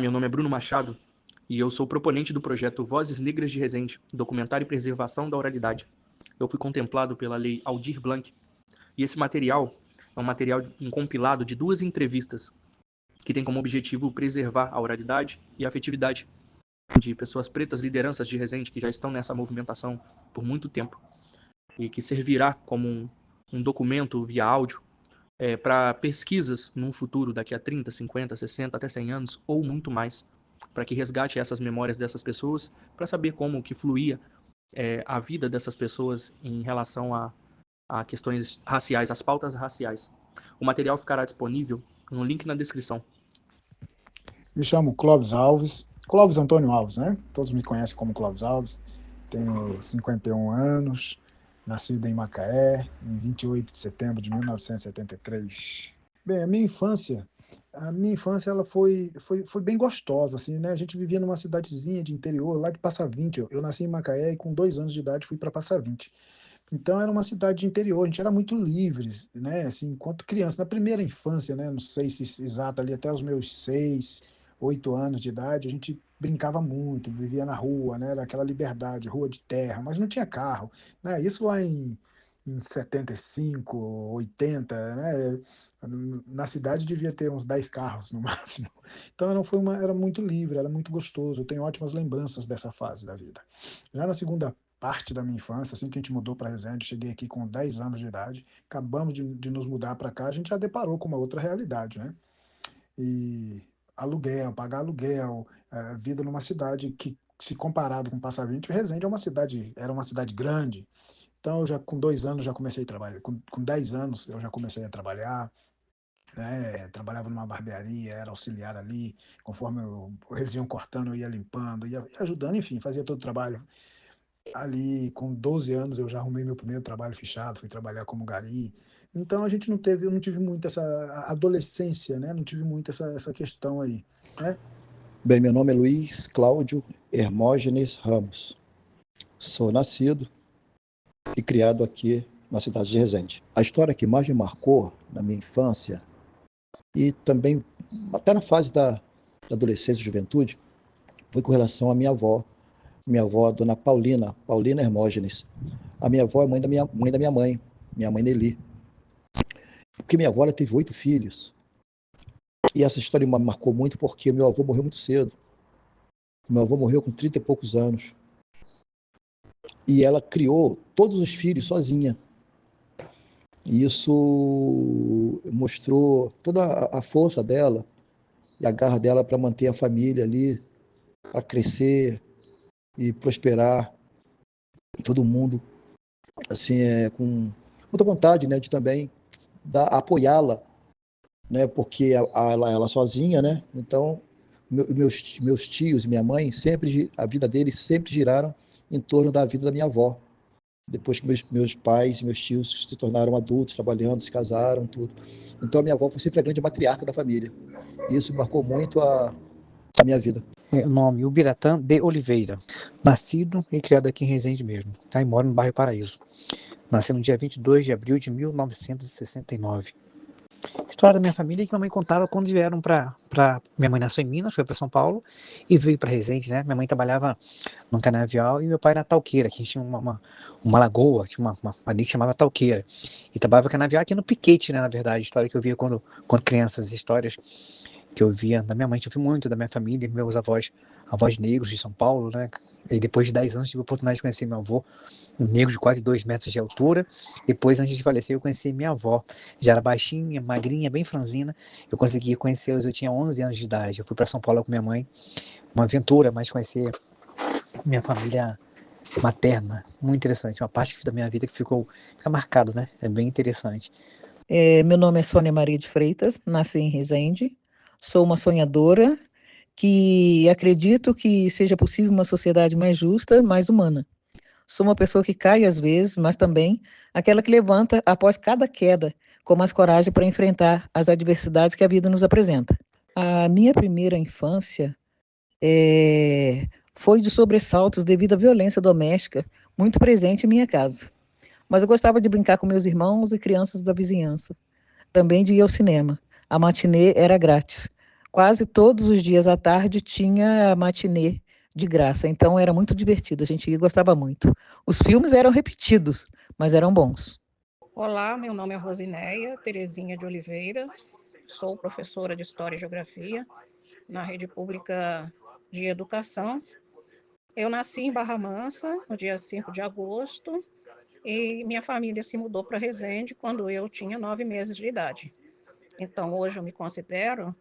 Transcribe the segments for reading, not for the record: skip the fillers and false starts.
meu nome é Bruno Machado e eu sou proponente do projeto Vozes Negras de Resende, documentário e preservação da oralidade. Eu fui contemplado pela Lei Aldir Blanc e esse material é um compilado de 2 entrevistas que tem como objetivo preservar a oralidade e a afetividade de pessoas pretas, lideranças de Resende que já estão nessa movimentação por muito tempo e que servirá como um documento via áudio para pesquisas num futuro, daqui a 30, 50, 60, até 100 anos, ou muito mais, para que resgate essas memórias dessas pessoas, para saber como que fluía a vida dessas pessoas em relação a questões raciais, as pautas raciais. O material ficará disponível no link na descrição. Me chamo Clóvis Alves, Clóvis Antônio Alves, né? Todos me conhecem como Clóvis Alves. Tenho 51 anos, nascido em Macaé, em 28 de setembro de 1973. Bem, a minha infância ela foi bem gostosa, assim, né? A gente vivia numa cidadezinha de interior, lá de Passavinte. Eu nasci em Macaé e com 2 anos de idade fui para Passavinte. Então era uma cidade de interior, a gente era muito livres, né? Assim, enquanto criança, na primeira infância, né? Não sei se exato ali até os meus 6, 8 anos de idade, a gente brincava muito, vivia na rua, né? Era aquela liberdade, rua de terra, mas não tinha carro, né? Isso lá em 75, 80, né? Na cidade devia ter uns 10 carros no máximo. Então era muito livre, era muito gostoso. Eu tenho ótimas lembranças dessa fase da vida. Já na segunda parte da minha infância, assim que a gente mudou para Resende, cheguei aqui com 10 anos de idade, acabamos de nos mudar para cá, a gente já deparou com uma outra realidade, né? E aluguel, pagar aluguel, vida numa cidade que, se comparado com Passavinte, Resende era uma cidade grande. Então, eu já com 2 anos já comecei a trabalhar, com 10 anos eu já comecei a trabalhar, né? Trabalhava numa barbearia, era auxiliar ali, conforme eles iam cortando, eu ia limpando, ia ajudando, enfim, fazia todo o trabalho. Ali, com 12 anos, eu já arrumei meu primeiro trabalho fichado, fui trabalhar como gari. Então, eu não tive muito essa adolescência, né? Não tive muito essa questão aí, né? Bem, meu nome é Luiz Cláudio Hermógenes Ramos. Sou nascido e criado aqui na cidade de Resende. A história que mais me marcou na minha infância e também até na fase da adolescência e juventude foi com relação à minha avó, a dona Paulina Hermógenes. A minha avó é mãe da minha mãe Nelly. Porque minha avó ela teve 8 filhos. E essa história me marcou muito porque meu avô morreu muito cedo. Meu avô morreu com 30 e poucos anos. E ela criou todos os filhos sozinha. E isso mostrou toda a força dela e a garra dela para manter a família ali, para crescer e prosperar. Todo mundo assim, com muita vontade, né, de também apoiá-la, né, porque ela sozinha, né, então meus tios e minha mãe, a vida deles sempre giraram em torno da vida da minha avó. Depois que meus pais e meus tios se tornaram adultos, trabalhando, se casaram, tudo. Então a minha avó foi sempre a grande matriarca da família. E isso marcou muito a minha vida. O nome, Ubiratã de Oliveira. Nascido e criado aqui em Resende mesmo, tá? E moro no bairro Paraíso. Nasci no dia 22 de abril de 1969. História da minha família que minha mãe contava quando vieram para... Minha mãe nasceu em Minas, foi para São Paulo e veio para Resende, né? Minha mãe trabalhava num canavial e meu pai na Talqueira, que tinha uma lagoa, tinha uma ali que chamava Talqueira. E trabalhava canavial aqui no Piquete, né? Na verdade, história que eu via quando criança, as histórias que eu via da minha mãe, eu vi muito da minha família, meus avós negros de São Paulo, né? E depois de 10 anos tive a oportunidade de conhecer meu avô, um negro de quase 2 metros de altura. Depois, antes de falecer, eu conheci minha avó. Já era baixinha, magrinha, bem franzina. Eu consegui conhecê-los, eu tinha 11 anos de idade. Eu fui para São Paulo com minha mãe. Uma aventura, mas conhecer minha família materna. Muito interessante. Uma parte da minha vida que fica marcado, né? É bem interessante. Meu nome é Sônia Maria de Freitas, nasci em Resende. Sou uma sonhadora que acredito que seja possível uma sociedade mais justa, mais humana. Sou uma pessoa que cai às vezes, mas também aquela que levanta após cada queda, com mais coragem para enfrentar as adversidades que a vida nos apresenta. A minha primeira infância foi de sobressaltos devido à violência doméstica, muito presente em minha casa. Mas eu gostava de brincar com meus irmãos e crianças da vizinhança. Também de ir ao cinema. A matinê era grátis. quase todos os dias à tarde tinha matinê de graça, então era muito divertido, a gente ia e gostava muito. Os filmes eram repetidos, mas eram bons. Olá, meu nome é Rosinéia Terezinha de Oliveira, sou professora de História e Geografia na Rede Pública de Educação. Eu nasci em Barra Mansa, no dia 5 de agosto, e minha família se mudou para Resende quando eu tinha 9 meses de idade. Então, hoje eu me considero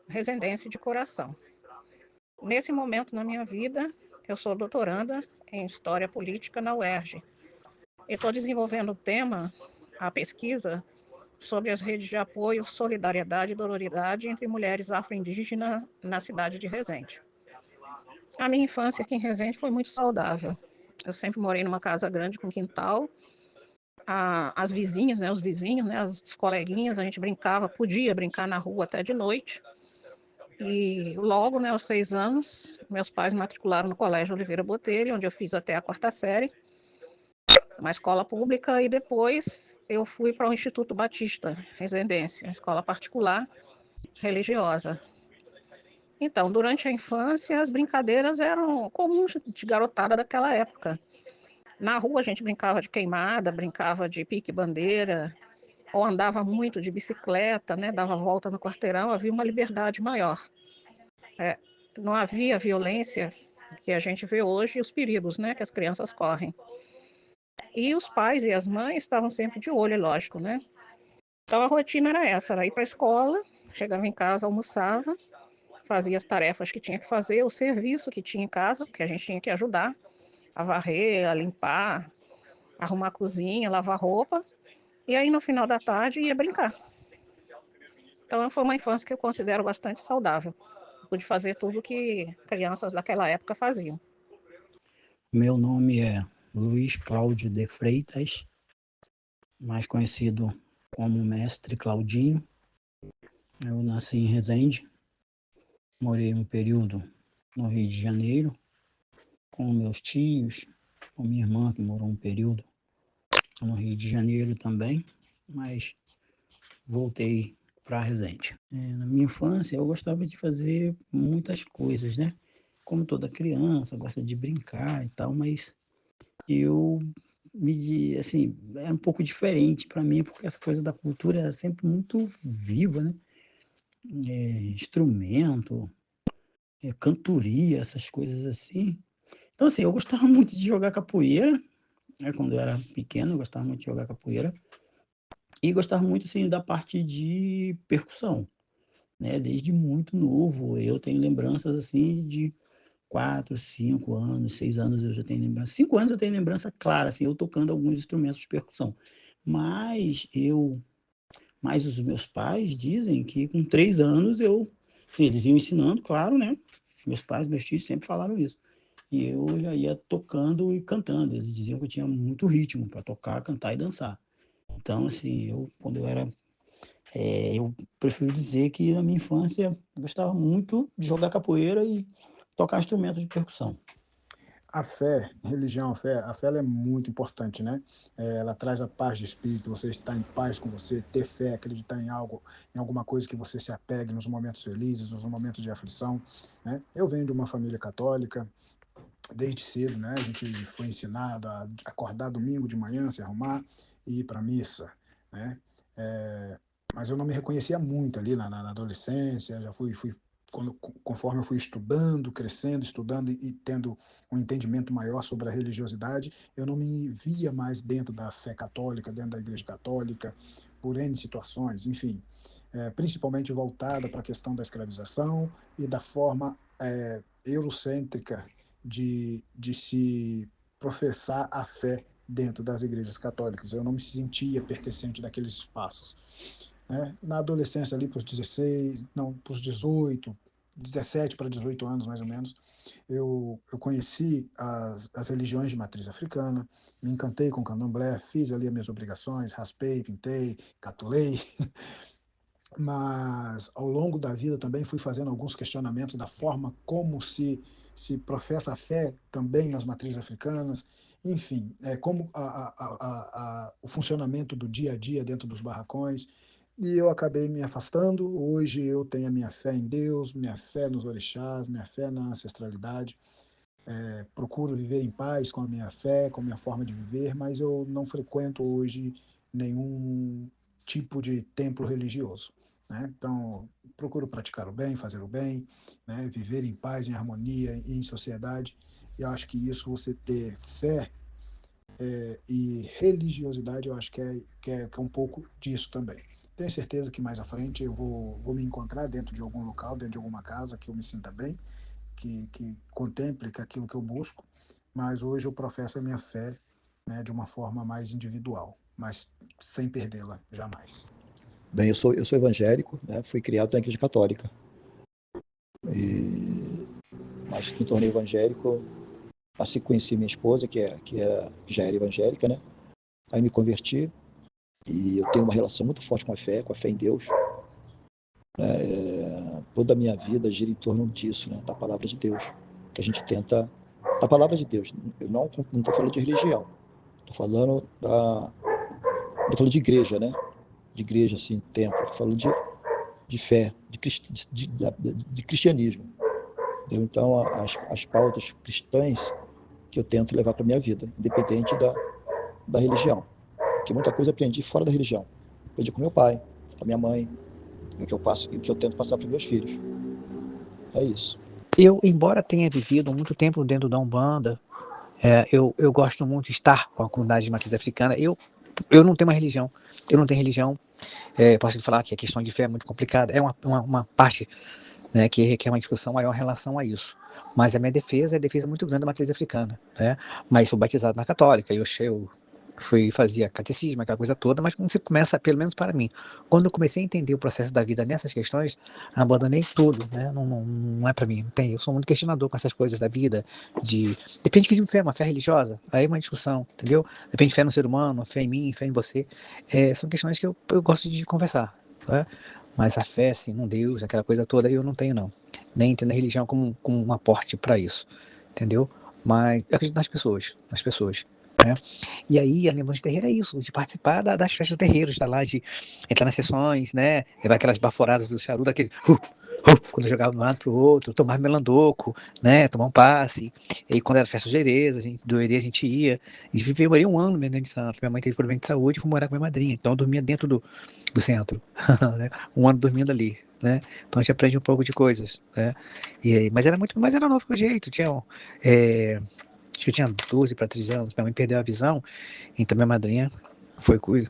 resendense de coração. Nesse momento na minha vida, eu sou doutoranda em História Política na UERJ. Eu estou desenvolvendo o tema, a pesquisa, sobre as redes de apoio, solidariedade e sororidade entre mulheres afro-indígenas na cidade de Resende. A minha infância aqui em Resende foi muito saudável. Eu sempre morei numa casa grande com quintal. As vizinhas, né, os vizinhos, né, as coleguinhas, a gente brincava, podia brincar na rua até de noite. E logo, né, aos 6 anos, meus pais me matricularam no Colégio Oliveira Botelho, onde eu fiz até a 4ª série, uma escola pública, e depois eu fui para o Instituto Batista Residência, escola particular religiosa. Então, durante a infância, as brincadeiras eram comuns de garotada daquela época. Na rua a gente brincava de queimada, brincava de pique-bandeira, ou andava muito de bicicleta, né, dava volta no quarteirão, havia uma liberdade maior. Não havia a violência que a gente vê hoje e os perigos, né, que as crianças correm. E os pais e as mães estavam sempre de olho, é lógico, né? Então a rotina era essa, era ir para a escola, chegava em casa, almoçava, fazia as tarefas que tinha que fazer, o serviço que tinha em casa, porque a gente tinha que ajudar a varrer, a limpar, arrumar a cozinha, lavar roupa, e aí no final da tarde ia brincar. Então foi uma infância que eu considero bastante saudável. Pude fazer tudo que crianças daquela época faziam. Meu nome é Luiz Cláudio de Freitas, mais conhecido como Mestre Claudinho. Eu nasci em Resende, morei um período no Rio de Janeiro, com meus tios, com minha irmã, que morou um período no Rio de Janeiro também, mas voltei para Resende. Na minha infância, eu gostava de fazer muitas coisas, né? Como toda criança, gosta de brincar e tal, mas eu assim, era um pouco diferente para mim, porque essa coisa da cultura era sempre muito viva, né? Instrumento, cantoria, essas coisas assim. Então, assim, eu gostava muito de jogar capoeira, né? Quando eu era pequeno, eu gostava muito de jogar capoeira. E gostava muito, assim, da parte de percussão, né? Desde muito novo, eu tenho lembranças, assim, de 4, 5 anos, 6 anos eu já tenho lembrança. 5 anos eu tenho lembrança clara, assim, eu tocando alguns instrumentos de percussão. Mas mas os meus pais dizem que com 3 anos assim, eles iam ensinando, claro, né? Meus pais, meus tios sempre falaram isso. E eu já ia tocando e cantando. Eles diziam que eu tinha muito ritmo para tocar, cantar e dançar. Então, assim, quando eu era eu prefiro dizer que na minha infância eu gostava muito de jogar capoeira e tocar instrumentos de percussão. A fé, religião, a fé ela é muito importante, né? Ela traz a paz de espírito, você estar em paz com você, ter fé, acreditar em algo, em alguma coisa que você se apegue nos momentos felizes, nos momentos de aflição, né? Eu venho de uma família católica, desde cedo, né? A gente foi ensinado a acordar domingo de manhã, se arrumar e ir para a missa, né? É, mas eu não me reconhecia muito ali na adolescência, já fui conforme eu fui estudando, crescendo, estudando e tendo um entendimento maior sobre a religiosidade, eu não me via mais dentro da fé católica, dentro da igreja católica, por N situações, enfim, principalmente voltada para a questão da escravização e da forma eurocêntrica de se professar a fé dentro das igrejas católicas. Eu não me sentia pertencente daqueles espaços, né? Na adolescência, ali para os 16, não, para os 18, 17 para 18 anos mais ou menos, eu conheci as religiões de matriz africana, me encantei com o candomblé, fiz ali as minhas obrigações, raspei, pintei, catulei, mas ao longo da vida também fui fazendo alguns questionamentos da forma como se professa a fé também nas matrizes africanas, enfim, como o funcionamento do dia a dia dentro dos barracões. e eu acabei me afastando. Hoje eu tenho a minha fé em Deus, minha fé nos orixás, minha fé na ancestralidade. Procuro viver em paz com a minha fé, com a minha forma de viver, mas eu não frequento hoje nenhum tipo de templo religioso, né? Então, procuro praticar o bem, fazer o bem, né? Viver em paz, em harmonia, em sociedade. E eu acho que isso, você ter fé e religiosidade, eu acho que é um pouco disso também. Tenho certeza que mais à frente eu vou me encontrar dentro de algum local, dentro de alguma casa que eu me sinta bem, que contemple que aquilo que eu busco, mas hoje eu professo a minha fé, né, de uma forma mais individual, mas sem perdê-la jamais. Bem, eu sou evangélico, né? Fui criado na Igreja Católica, e, mas me tornei evangélico assim que conheci minha esposa, que já era evangélica, né? Aí me converti e eu tenho uma relação muito forte com a fé em Deus. Toda a minha vida gira em torno disso, né? Da palavra de Deus, que a gente tenta, da palavra de Deus. Eu não estou falando de religião, estou falando de igreja, né? De igreja, assim, templo. Estou falando de fé, de cristianismo. Entendeu? Então, as pautas cristãs que eu tento levar para a minha vida, independente da religião. Porque muita coisa eu aprendi fora da religião. Aprendi com meu pai, com a minha mãe, e o que eu tento passar para os meus filhos. É isso. Eu, embora tenha vivido muito tempo dentro da Umbanda, eu gosto muito de estar com a comunidade de matriz africana. Eu não tenho uma religião, eu não tenho religião. Posso te falar que a questão de fé é muito complicada, é uma parte, né, que requer uma discussão maior em relação a isso. Mas a minha defesa é a defesa muito grande da matriz africana, né? Mas fui batizado na católica, fazia catecismo, aquela coisa toda, mas quando você começa, pelo menos para mim, quando eu comecei a entender o processo da vida nessas questões, abandonei tudo, né? Não é para mim, não tem, eu sou muito questionador com essas coisas da vida, depende de que tipo de fé, uma fé religiosa, aí é uma discussão, entendeu? Depende de fé no ser humano, fé em mim, fé em você, são questões que eu gosto de conversar, né? Mas a fé, assim, num Deus, aquela coisa toda, eu não tenho, não. Nem entendo a religião como um aporte para isso, entendeu? Mas eu acredito nas pessoas, né? E aí, a lembrança de terreiro é isso, de participar das festas do terreiro, de estar lá, de entrar nas sessões, né? Levar aquelas baforadas do charuto, aquele quando eu jogava de um lado pro outro, tomar melandoco, né? Tomar um passe. E aí, quando era festa de Herês, do Herê a gente ia. E morei um ano mesmo dentro de Santos. Minha mãe teve problema de saúde e fui morar com minha madrinha. Então eu dormia dentro do centro, né? Um ano dormindo ali, né? Então a gente aprende um pouco de coisas, né? Mas era novo com jeito, acho que eu tinha 12 para 13 anos, minha mãe perdeu a visão, então minha madrinha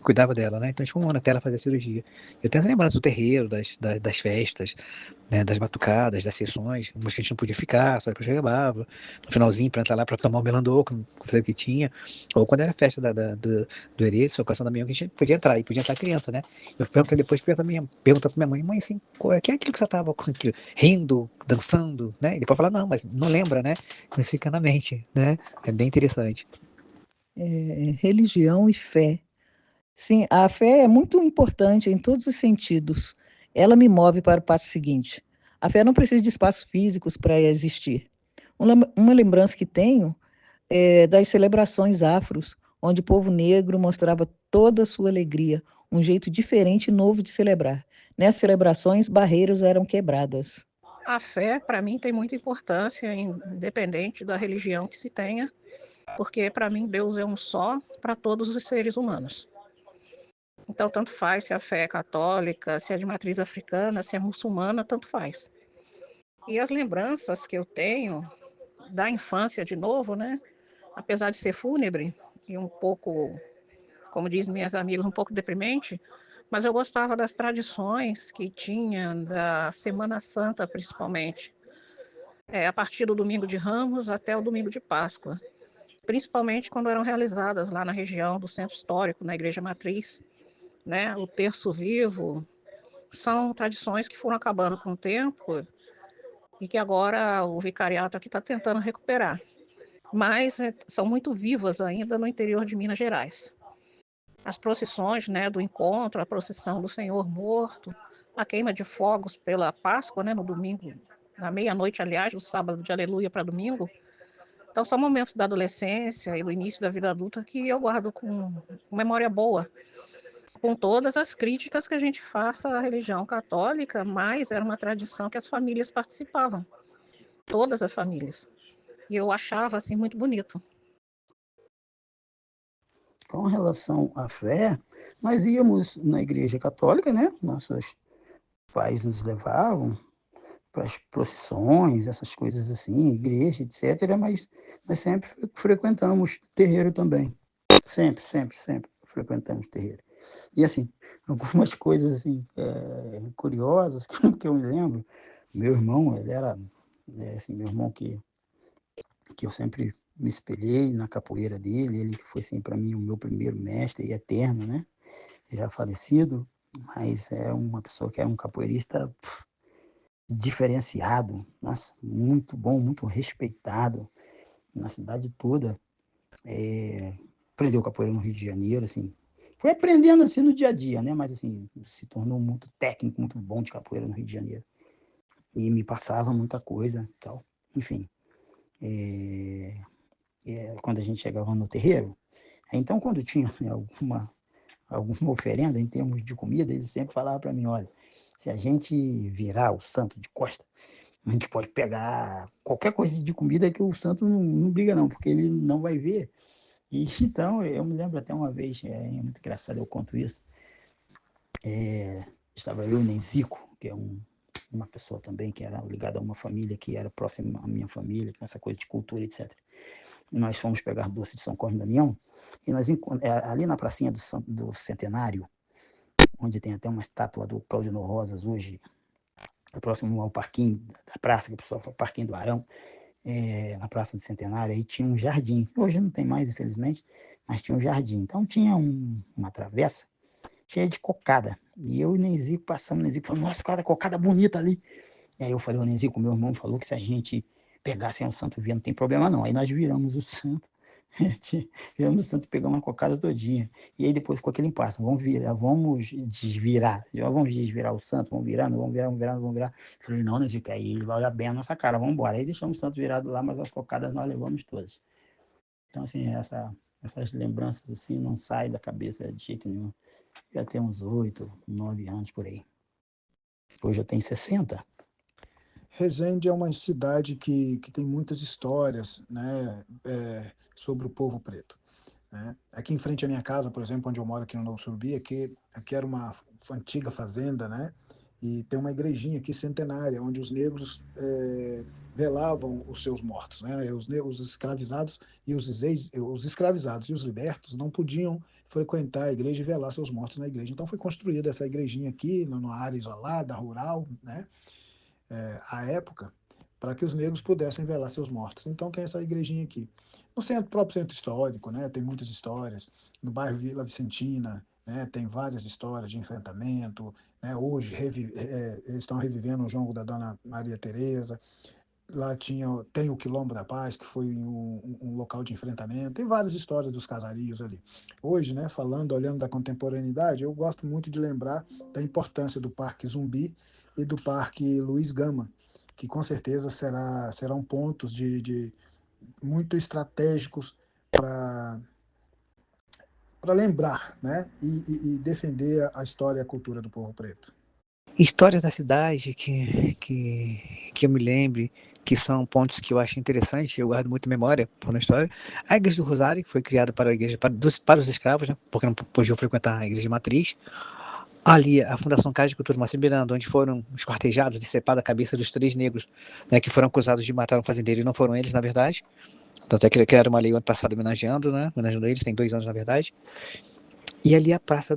cuidava dela, né? Então a gente foi um ano até ela fazer a cirurgia. Eu tenho as lembranças do terreiro, das festas, né? Das batucadas, das sessões, mas que a gente não podia ficar, só depois chegava, no finalzinho para entrar lá para tomar o melandoco, não sei o que tinha. Ou quando era festa do Herês, Socação da Minha, que a gente podia entrar, e podia entrar criança, né? Eu pergunta pra minha mãe assim, que é aquilo que você tava rindo, dançando, né? E depois fala, não, mas não lembra, né? Isso fica na mente, né? É bem interessante. Religião e fé. Sim, a fé é muito importante em todos os sentidos. Ela me move para o passo seguinte. A fé não precisa de espaços físicos para existir. Uma lembrança que tenho é das celebrações afros, onde o povo negro mostrava toda a sua alegria, um jeito diferente e novo de celebrar. Nessas celebrações, barreiras eram quebradas. A fé, para mim, tem muita importância, independente da religião que se tenha, porque para mim Deus é um só para todos os seres humanos. Então, tanto faz se a fé é católica, se é de matriz africana, se é muçulmana, tanto faz. E as lembranças que eu tenho da infância, de novo, né? Apesar de ser fúnebre e um pouco, como dizem minhas amigas, um pouco deprimente, mas eu gostava das tradições que tinha, da Semana Santa, principalmente. A partir do domingo de Ramos até o domingo de Páscoa. Principalmente quando eram realizadas lá na região do Centro Histórico, na Igreja Matriz, né? O Terço Vivo. São tradições que foram acabando com o tempo e que agora o vicariato aqui está tentando recuperar. Mas são muito vivas ainda no interior de Minas Gerais. As procissões, né, do encontro, a procissão do Senhor Morto, a queima de fogos pela Páscoa, né, no domingo, na meia-noite, aliás, do sábado de Aleluia para domingo. Então, são momentos da adolescência e do início da vida adulta que eu guardo com memória boa. com todas as críticas que a gente faça à religião católica, mas era uma tradição que as famílias participavam, todas as famílias. E eu achava assim muito bonito. Com relação à fé, nós íamos na igreja católica, né? Nossos pais nos levavam para as procissões, essas coisas assim, igreja, etc. Mas nós sempre frequentamos terreiro também. Sempre frequentamos terreiro. E assim, algumas coisas assim, curiosas que eu me lembro, meu irmão, ele era, assim, meu irmão que eu sempre me espelhei na capoeira dele, ele foi assim para mim o meu primeiro mestre e eterno, né? Já falecido, mas é uma pessoa que era um capoeirista diferenciado, nossa, muito bom, muito respeitado na cidade toda. Aprendeu capoeira no Rio de Janeiro, assim, foi aprendendo assim no dia a dia, né? Mas assim, se tornou muito técnico, muito bom de capoeira no Rio de Janeiro. E me passava muita coisa e tal. Enfim, quando a gente chegava no terreiro, então quando tinha alguma oferenda em termos de comida, ele sempre falava para mim, olha, se a gente virar o santo de costa, a gente pode pegar qualquer coisa de comida que o santo não briga não, porque ele não vai ver. E então, eu me lembro até uma vez, é muito engraçado, eu conto isso, estava eu e Nenzico, que é uma pessoa também que era ligada a uma família que era próxima à minha família, com essa coisa de cultura, etc. E nós fomos pegar doce de São Cosme e Damião, e nós ali na pracinha do Centenário, onde tem até uma estátua do Claudino Rosas hoje, próximo ao parquinho da praça, que o pessoal fala Parquinho do Arão, na Praça do Centenário, aí tinha um jardim. Hoje não tem mais, infelizmente, mas tinha um jardim. Então tinha uma travessa cheia de cocada. E eu e o Nenzico passamos, o Nenzico falou, nossa, cada cocada bonita ali. E aí eu falei, o Nenzico, meu irmão falou que se a gente pegasse um santo via, não tem problema não. Aí nós viramos o santo, viramos o santo e pegamos uma cocada todinha. E aí depois ficou aquele impasse, vamos desvirar o santo, vamos virar. Eu falei, não, Nenzico, aí ele vai olhar bem a nossa cara, vamos embora. Aí deixamos o santo virado lá, mas as cocadas nós levamos todas. Então, assim, essas lembranças assim não saem da cabeça de jeito nenhum. Já tem uns 8, 9 anos por aí. Hoje eu tenho 60. Resende é uma cidade que tem muitas histórias, né, sobre o povo preto, né? Aqui em frente à minha casa, por exemplo, onde eu moro aqui no Novo Surubi, aqui era uma antiga fazenda, né? E tem uma igrejinha aqui centenária, onde os negros velavam os seus mortos, né? Os escravizados e os escravizados e os libertos não podiam frequentar a igreja e velar seus mortos na igreja. Então foi construída essa igrejinha aqui, numa área isolada, rural, né? À época, para que os negros pudessem velar seus mortos. Então tem essa igrejinha aqui. No próprio centro histórico, né, tem muitas histórias. No bairro Vila Vicentina, né, tem várias histórias de enfrentamento. Né, hoje eles estão revivendo o jongo da Dona Maria Teresa. Lá tem o Quilombo da Paz, que foi um local de enfrentamento. Tem várias histórias dos casarios ali. Hoje, né, olhando da contemporaneidade, eu gosto muito de lembrar da importância do Parque Zumbi e do Parque Luiz Gama, que com certeza serão pontos de muito estratégicos para lembrar, né, e defender a história e a cultura do povo preto. Histórias da cidade que eu me lembre, que são pontos que eu acho interessantes, eu guardo muito memória por uma história. A Igreja do Rosário, que foi criada para a igreja para os escravos, né, porque não podiam frequentar a igreja matriz. Ali, a Fundação Casa de Cultura Márcio Miranda, onde foram esquartejados, decepada a cabeça dos 3 negros, né, que foram acusados de matar um fazendeiro, e não foram eles, na verdade. Tanto é que criaram uma lei ano passado homenageando eles, tem 2 anos, na verdade. E ali a Praça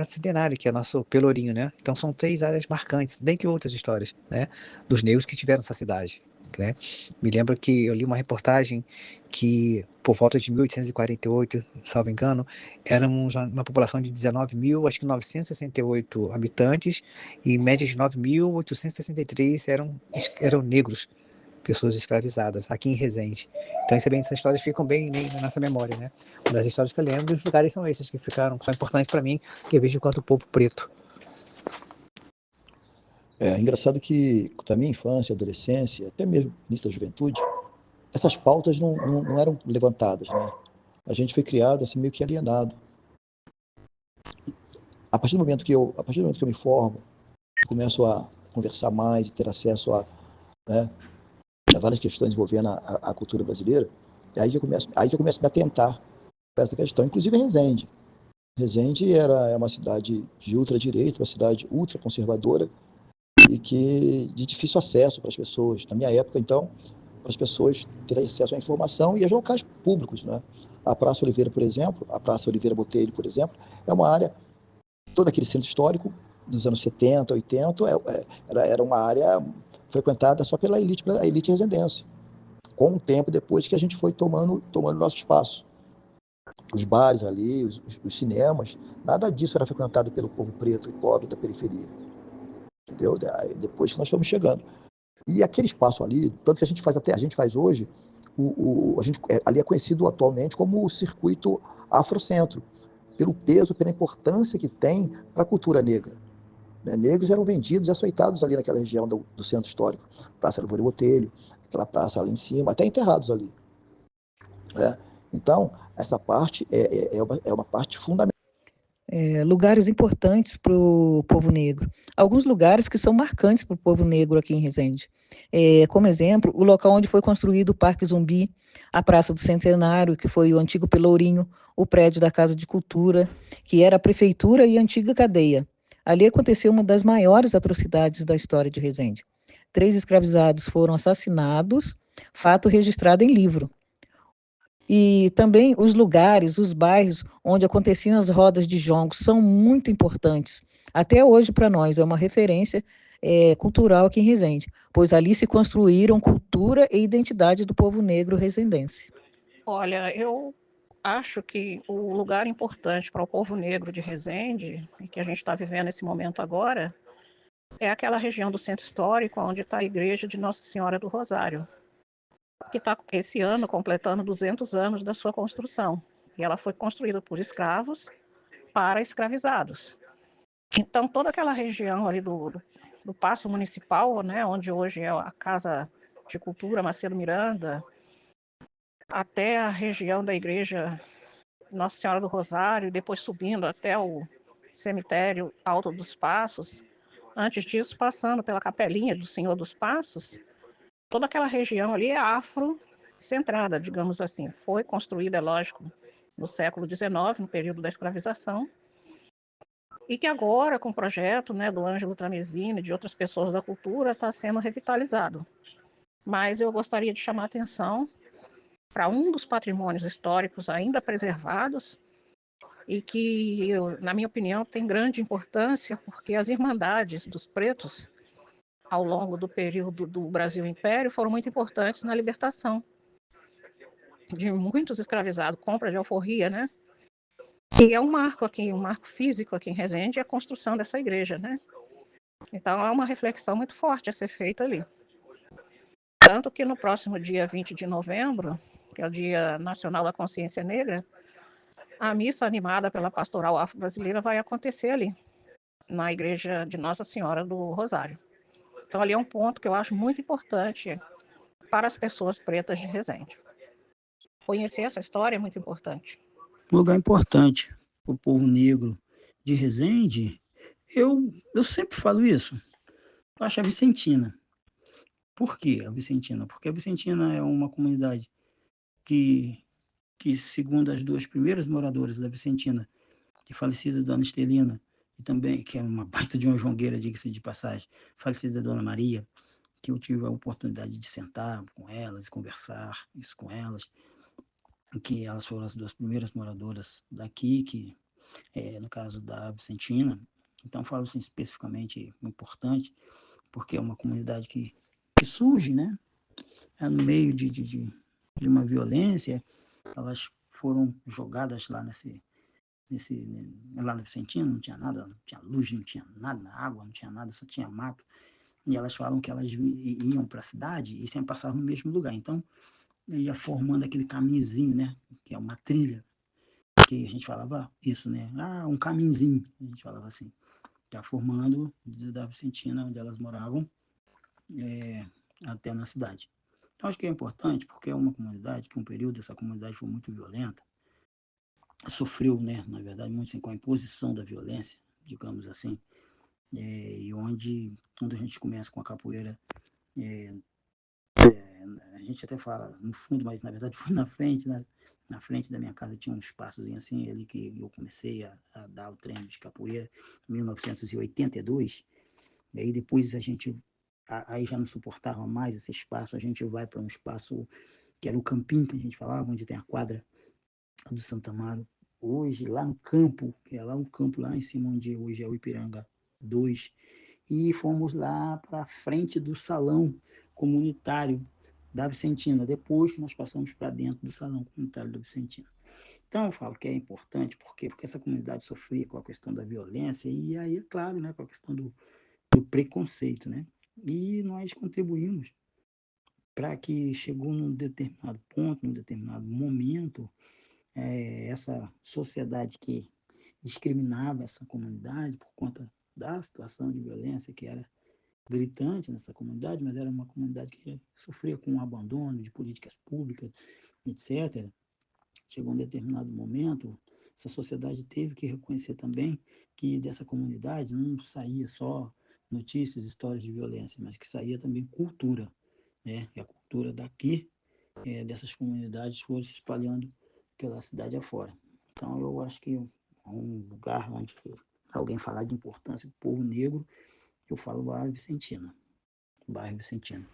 Centenário, que é nosso pelourinho, né? Então são 3 áreas marcantes, dentre outras histórias, né? Dos negros que tiveram essa cidade, né? Me lembro que eu li uma reportagem que, por volta de 1848, salvo engano, éramos uma população de 19.968 habitantes e média de 9.863 eram negros, pessoas escravizadas, aqui em Resende. Então, essas histórias ficam bem na nossa memória, né? Uma das histórias que eu lembro, e os lugares são esses que são importantes para mim, que eu vejo enquanto povo preto. É engraçado que, da minha infância, adolescência, até mesmo início da juventude, essas pautas não eram levantadas, né? A gente foi criado assim, meio que alienado. A partir do momento que eu me formo, começo a conversar mais, ter acesso né, a várias questões envolvendo a cultura brasileira, é aí que eu começo a me atentar para essa questão, inclusive em Resende. Resende é uma cidade de ultradireita, uma cidade ultraconservadora e que de difícil acesso para as pessoas. Na minha época, então, para as pessoas terem acesso à informação e aos locais públicos, né? A Praça Oliveira, por exemplo, a Praça Oliveira Botelho, por exemplo, é uma área, todo aquele centro histórico dos anos 70, 80, era uma área frequentada só pela elite residência. Com o tempo, depois que a gente foi tomando nosso espaço. Os bares ali, os cinemas, nada disso era frequentado pelo povo preto e pobre da periferia. Entendeu? Depois que nós fomos chegando. E aquele espaço ali, tanto que a gente faz hoje, ali é conhecido atualmente como o circuito Afrocentro, pelo peso, pela importância que tem para a cultura negra. Né? Negros eram vendidos e açoitados ali naquela região do centro histórico, Praça Álvaro Botelho, aquela praça ali em cima, até enterrados ali. Né? Então, essa parte é uma parte fundamental. Lugares importantes para o povo negro. Alguns lugares que são marcantes para o povo negro aqui em Resende. Como exemplo, o local onde foi construído o Parque Zumbi, a Praça do Centenário, que foi o antigo Pelourinho, o prédio da Casa de Cultura, que era a prefeitura e a antiga cadeia. Ali aconteceu uma das maiores atrocidades da história de Resende. 3 escravizados foram assassinados, fato registrado em livro. E também os lugares, os bairros onde aconteciam as rodas de jongo são muito importantes. Até hoje, para nós, é uma referência cultural aqui em Resende, pois ali se construíram cultura e identidade do povo negro resendense. Olha, eu acho que o lugar importante para o povo negro de Resende, e que a gente está vivendo esse momento agora, é aquela região do centro histórico onde está a igreja de Nossa Senhora do Rosário, que está esse ano completando 200 anos da sua construção. E ela foi construída por escravos para escravizados. Então, toda aquela região ali do Paço Municipal, né, onde hoje é a Casa de Cultura Macedo Miranda, até a região da igreja Nossa Senhora do Rosário, depois subindo até o cemitério Alto dos Passos, antes disso passando pela Capelinha do Senhor dos Passos, toda aquela região ali é afrocentrada, digamos assim. Foi construída, é lógico, no século XIX, no período da escravização, e que agora, com o projeto, né, do Ângelo Tramezini e de outras pessoas da cultura, está sendo revitalizado. Mas eu gostaria de chamar a atenção para um dos patrimônios históricos ainda preservados e que, na minha opinião, tem grande importância, porque as irmandades dos pretos, ao longo do período do Brasil Império, foram muito importantes na libertação de muitos escravizados, compra de alforria, né? E é um marco aqui, um marco físico aqui em Resende, a construção dessa igreja, né? Então é uma reflexão muito forte a ser feita ali. Tanto que no próximo dia 20 de novembro, que é o Dia Nacional da Consciência Negra, a missa animada pela Pastoral Afro-Brasileira vai acontecer ali, na igreja de Nossa Senhora do Rosário. Então ali é um ponto que eu acho muito importante para as pessoas pretas de Resende. Conhecer essa história é muito importante. Um lugar importante para o povo negro de Resende, eu sempre falo isso, eu acho a Vicentina. Por que a Vicentina? Porque a Vicentina é uma comunidade que segundo as 2 primeiras moradoras da Vicentina, que falecida Dona Estelina, e também, que é uma baita de uma jongueira, diga-se de passagem, falecida Dona Maria, que eu tive a oportunidade de sentar com elas e conversar isso com elas, que elas foram as 2 primeiras moradoras daqui, que no caso da Vicentina. Então, falo assim, especificamente importante, porque é uma comunidade que surge, né? No meio de uma violência, elas foram jogadas lá lá na Vicentina, não tinha nada, não tinha luz, não tinha nada, água, não tinha nada, só tinha mato. E elas falam que elas iam para a cidade e sempre passavam no mesmo lugar. Então, ia formando aquele caminhozinho, né? Que é uma trilha, que a gente falava isso, né? Um caminhozinho, a gente falava assim. Já formando da Vicentina, onde elas moravam, até na cidade. Então, acho que é importante, porque é uma comunidade que, um período, essa comunidade foi muito violenta, sofreu, né, na verdade, muito com a imposição da violência digamos assim, e onde quando a gente começa com a capoeira, a gente até fala no fundo, mas na verdade foi na frente, né? Na frente da minha casa tinha um espaçozinho assim, ali que eu comecei a dar o treino de capoeira em 1982, e aí depois a gente, aí já não suportava mais esse espaço, a gente vai para um espaço que era o campinho que a gente falava, onde tem a quadra do Santa Amaro, hoje lá no campo, que é lá o campo lá em cima onde hoje é o Ipiranga 2, e fomos lá para frente do salão comunitário da Vicentina. Depois nós passamos para dentro do salão comunitário da Vicentina. Então eu falo que é importante, por quê? Porque essa comunidade sofria com a questão da violência e aí, é claro, né, com a questão do preconceito, né? E nós contribuímos para que chegou num determinado ponto, num determinado momento, essa sociedade que discriminava essa comunidade por conta da situação de violência que era gritante nessa comunidade, mas era uma comunidade que sofria com o abandono de políticas públicas, etc. Chegou um determinado momento, essa sociedade teve que reconhecer também que dessa comunidade não saía só notícias, histórias de violência, mas que saía também cultura, né? E a cultura daqui, dessas comunidades, foi se espalhando pela cidade afora. Então, eu acho que um lugar onde alguém falar de importância do povo negro, eu falo bairro Vicentina. Bairro Vicentina.